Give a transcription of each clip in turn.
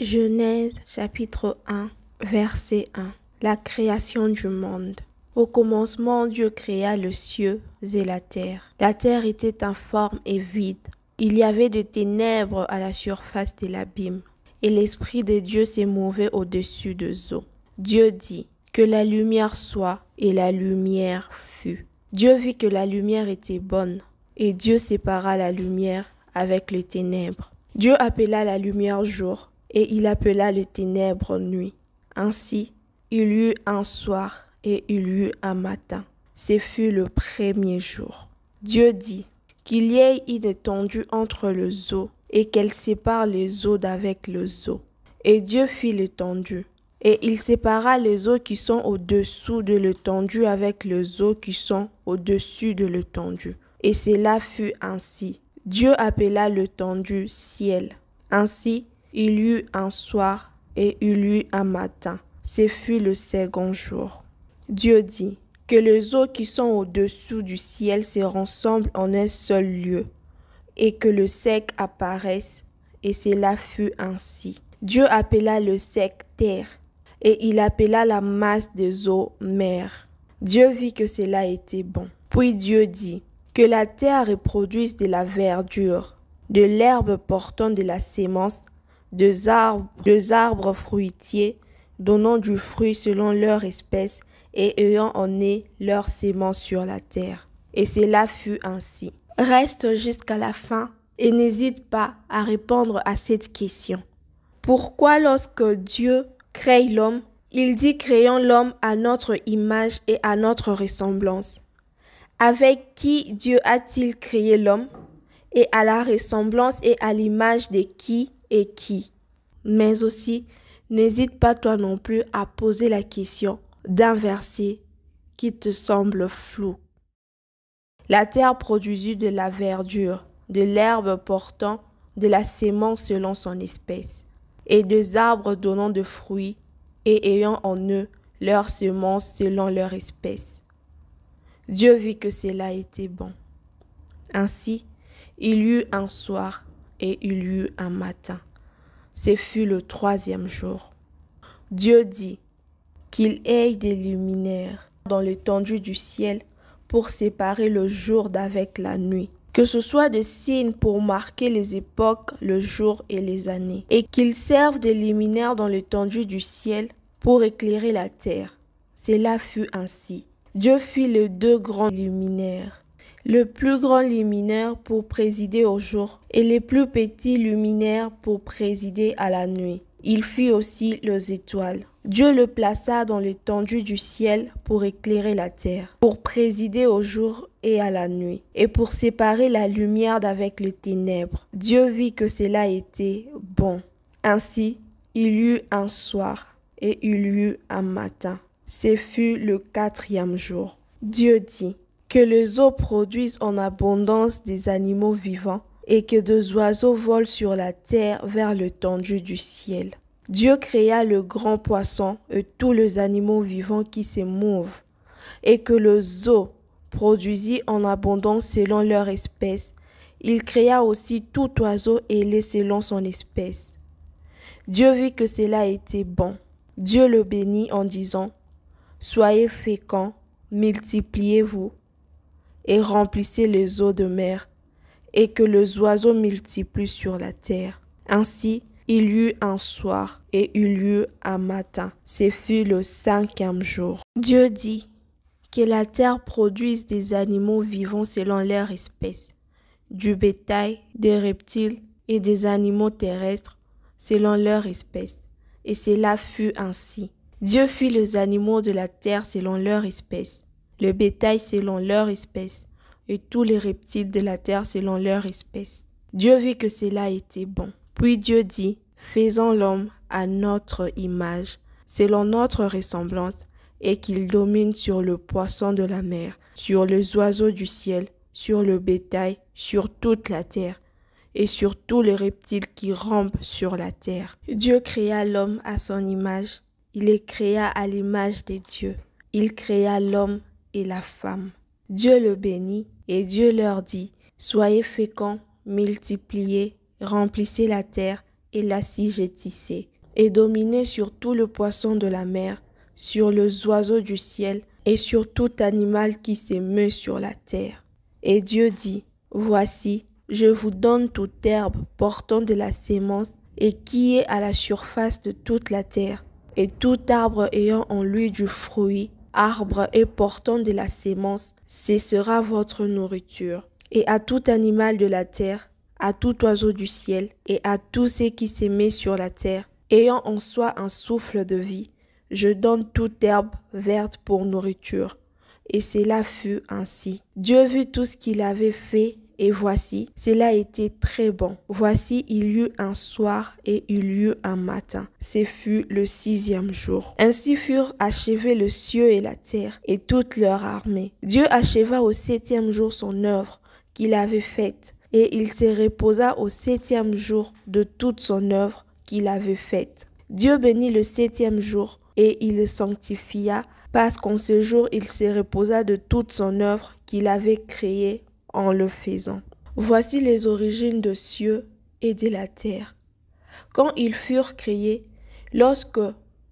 Genèse chapitre 1, verset 1. La création du monde. Au commencement, Dieu créa les cieux et la terre. La terre était informe et vide. Il y avait des ténèbres à la surface de l'abîme, et l'Esprit de Dieu se mouvait au-dessus des eaux. Dieu dit que la lumière soit, et la lumière fut. Dieu vit que la lumière était bonne, et Dieu sépara la lumière avec les ténèbres. Dieu appela la lumière jour, et il appela les ténèbres nuit. Ainsi, il y eut un soir et il y eut un matin. Ce fut le premier jour. Dieu dit qu'il y ait une étendue entre les eaux et qu'elle sépare les eaux d'avec les eaux. Et Dieu fit l'étendue. Et il sépara les eaux qui sont au-dessous de l'étendue avec les eaux qui sont au-dessus de l'étendue. Et cela fut ainsi. Dieu appela l'étendue ciel. Ainsi, il y eut un soir et il y eut un matin. Ce fut le second jour. Dieu dit que les eaux qui sont au-dessous du ciel se rassemblent en un seul lieu et que le sec apparaisse, et cela fut ainsi. Dieu appela le sec terre et il appela la masse des eaux mer. Dieu vit que cela était bon. Puis Dieu dit que la terre reproduise de la verdure, de l'herbe portant de la sémence, des arbres fruitiers donnant du fruit selon leur espèce et ayant en eux leur sémence sur la terre. Et cela fut ainsi. Reste jusqu'à la fin et n'hésite pas à répondre à cette question. Pourquoi lorsque Dieu crée l'homme, il dit créons l'homme à notre image et à notre ressemblance? Avec qui Dieu a-t-il créé l'homme? Et à la ressemblance et à l'image de qui et qui? Mais aussi, n'hésite pas toi non plus à poser la question d'un verset qui te semble flou. La terre produisit de la verdure, de l'herbe portant de la sémence selon son espèce, et des arbres donnant de fruits et ayant en eux leur semence selon leur espèce. Dieu vit que cela était bon. Ainsi, il y eut un soir et il y eut un matin. Ce fut le troisième jour. Dieu dit qu'il y ait des luminaires dans l'étendue du ciel pour séparer le jour d'avec la nuit, que ce soit des signes pour marquer les époques, le jour et les années, et qu'ils servent de luminaires dans l'étendue du ciel pour éclairer la terre. Cela fut ainsi. Dieu fit les deux grands luminaires, le plus grand luminaire pour présider au jour et les plus petits luminaires pour présider à la nuit. Il fit aussi les étoiles. Dieu le plaça dans l'étendue du ciel pour éclairer la terre, pour présider au jour et à la nuit, et pour séparer la lumière d'avec les ténèbres. Dieu vit que cela était bon. Ainsi, il y eut un soir et il y eut un matin. Ce fut le quatrième jour. Dieu dit que les eaux produisent en abondance des animaux vivants et que des oiseaux volent sur la terre vers l'étendue du ciel. Dieu créa le grand poisson et tous les animaux vivants qui se mouvent, et que les eaux produisit en abondance selon leur espèce. Il créa aussi tout oiseau ailé selon son espèce. Dieu vit que cela était bon. Dieu le bénit en disant: soyez féconds, multipliez-vous et remplissez les eaux de mer, et que les oiseaux multiplient sur la terre. Ainsi, il y eut un soir et il y eut un matin. Ce fut le cinquième jour. Dieu dit que la terre produise des animaux vivants selon leur espèce, du bétail, des reptiles et des animaux terrestres selon leur espèce. Et cela fut ainsi. Dieu fit les animaux de la terre selon leur espèce, le bétail selon leur espèce, et tous les reptiles de la terre selon leur espèce. Dieu vit que cela était bon. Puis Dieu dit: faisons l'homme à notre image, selon notre ressemblance, et qu'il domine sur le poisson de la mer, sur les oiseaux du ciel, sur le bétail, sur toute la terre, et sur tous les reptiles qui rampent sur la terre. Dieu créa l'homme à son image. Il les créa à l'image de Dieu. Il créa l'homme et la femme. Dieu le bénit et Dieu leur dit: soyez féconds, multipliez, remplissez la terre et l'assujettissait, et dominait sur tout le poisson de la mer, sur les oiseaux du ciel, et sur tout animal qui se meut sur la terre. Et Dieu dit, voici, je vous donne toute herbe portant de la sémence et qui est à la surface de toute la terre, et tout arbre ayant en lui du fruit, arbre et portant de la sémence, ce sera votre nourriture. Et à tout animal de la terre, à tout oiseau du ciel, et à tout ce qui se met sur la terre, ayant en soi un souffle de vie, je donne toute herbe verte pour nourriture. Et cela fut ainsi. Dieu vit tout ce qu'il avait fait, et voici, cela était très bon. Voici, il y eut un soir et il y eut un matin. Ce fut le 6e jour. Ainsi furent achevés le ciel et la terre, et toute leur armée. Dieu acheva au 7e jour son œuvre qu'il avait faite, et il se reposa au 7e jour de toute son œuvre qu'il avait faite. Dieu bénit le 7e jour, et il le sanctifia, parce qu'en ce jour il se reposa de toute son œuvre qu'il avait créée en le faisant. Voici les origines des cieux et de la terre. Quand ils furent créés, lorsque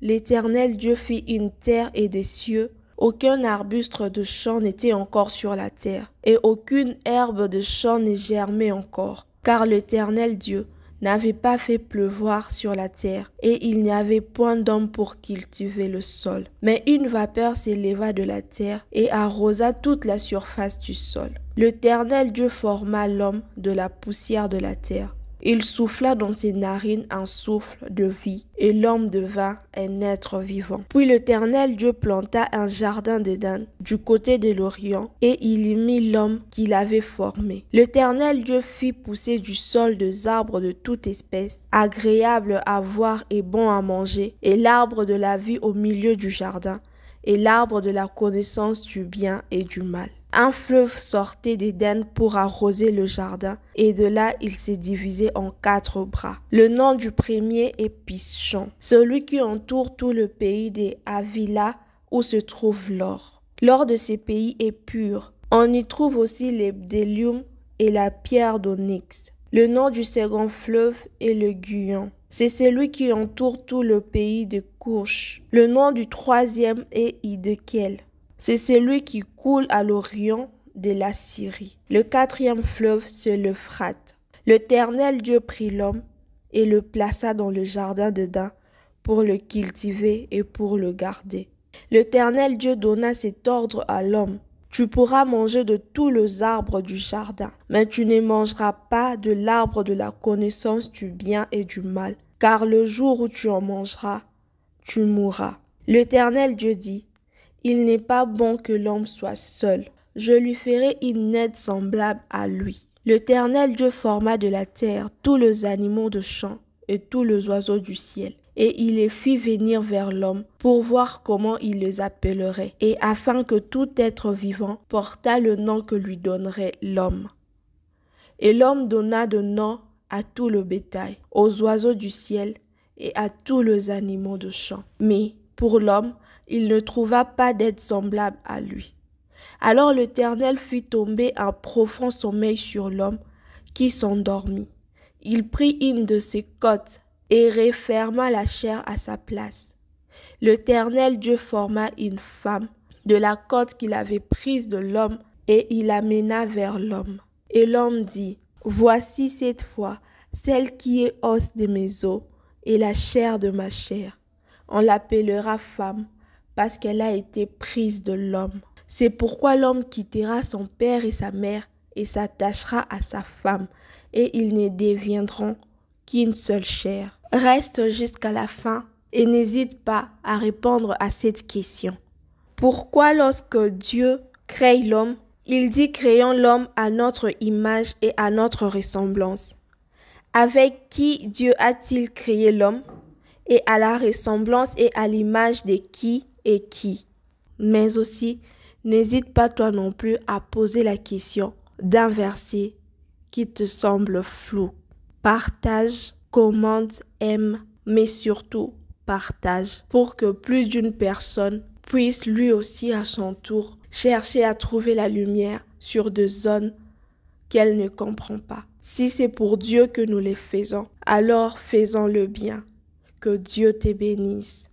l'Éternel Dieu fit une terre et des cieux, aucun arbuste de champ n'était encore sur la terre, et aucune herbe de champ ne germait encore, car l'Éternel Dieu n'avait pas fait pleuvoir sur la terre, et il n'y avait point d'homme pour cultiver le sol. Mais une vapeur s'éleva de la terre et arrosa toute la surface du sol. L'Éternel Dieu forma l'homme de la poussière de la terre. Il souffla dans ses narines un souffle de vie, et l'homme devint un être vivant. Puis l'Éternel Dieu planta un jardin d'Éden du côté de l'Orient, et il y mit l'homme qu'il avait formé. L'Éternel Dieu fit pousser du sol des arbres de toute espèce, agréables à voir et bons à manger, et l'arbre de la vie au milieu du jardin, et l'arbre de la connaissance du bien et du mal. Un fleuve sortait d'Éden pour arroser le jardin, et de là il s'est divisé en 4 bras. Le nom du premier est Pishon, celui qui entoure tout le pays des Havila où se trouve l'or. L'or de ces pays est pur. On y trouve aussi les bdellium et la pierre d'onyx. Le nom du second fleuve est le Guyon. C'est celui qui entoure tout le pays de Couche. Le nom du troisième est Hiddekel. C'est celui qui coule à l'orient de la Syrie. Le 4e fleuve, c'est l'Euphrate. L'Éternel Dieu prit l'homme et le plaça dans le jardin d'Éden pour le cultiver et pour le garder. L'Éternel Dieu donna cet ordre à l'homme. Tu pourras manger de tous les arbres du jardin, mais tu ne mangeras pas de l'arbre de la connaissance du bien et du mal, car le jour où tu en mangeras, tu mourras. L'Éternel Dieu dit, il n'est pas bon que l'homme soit seul. Je lui ferai une aide semblable à lui. L'Éternel Dieu forma de la terre tous les animaux de champ et tous les oiseaux du ciel. Et il les fit venir vers l'homme pour voir comment il les appellerait, et afin que tout être vivant portât le nom que lui donnerait l'homme. Et l'homme donna de nom à tout le bétail, aux oiseaux du ciel et à tous les animaux de champ. Mais pour l'homme, il ne trouva pas d'aide semblable à lui. Alors l'Éternel fit tomber un profond sommeil sur l'homme qui s'endormit. Il prit une de ses côtes et referma la chair à sa place. L'Éternel Dieu forma une femme de la côte qu'il avait prise de l'homme et il l'amena vers l'homme. Et l'homme dit, voici cette fois celle qui est os de mes os et la chair de ma chair. On l'appellera femme parce qu'elle a été prise de l'homme. C'est pourquoi l'homme quittera son père et sa mère et s'attachera à sa femme, et ils ne deviendront qu'une seule chair. Reste jusqu'à la fin et n'hésite pas à répondre à cette question. Pourquoi lorsque Dieu crée l'homme, il dit créons l'homme à notre image et à notre ressemblance? Avec qui Dieu a-t-il créé l'homme? Et à la ressemblance et à l'image de qui et qui? Mais aussi, n'hésite pas toi non plus à poser la question d'un verset qui te semble flou. Partage, commente, aime, mais surtout partage pour que plus d'une personne puisse lui aussi à son tour chercher à trouver la lumière sur des zones qu'elle ne comprend pas. Si c'est pour Dieu que nous les faisons, alors faisons le bien. Que Dieu te bénisse.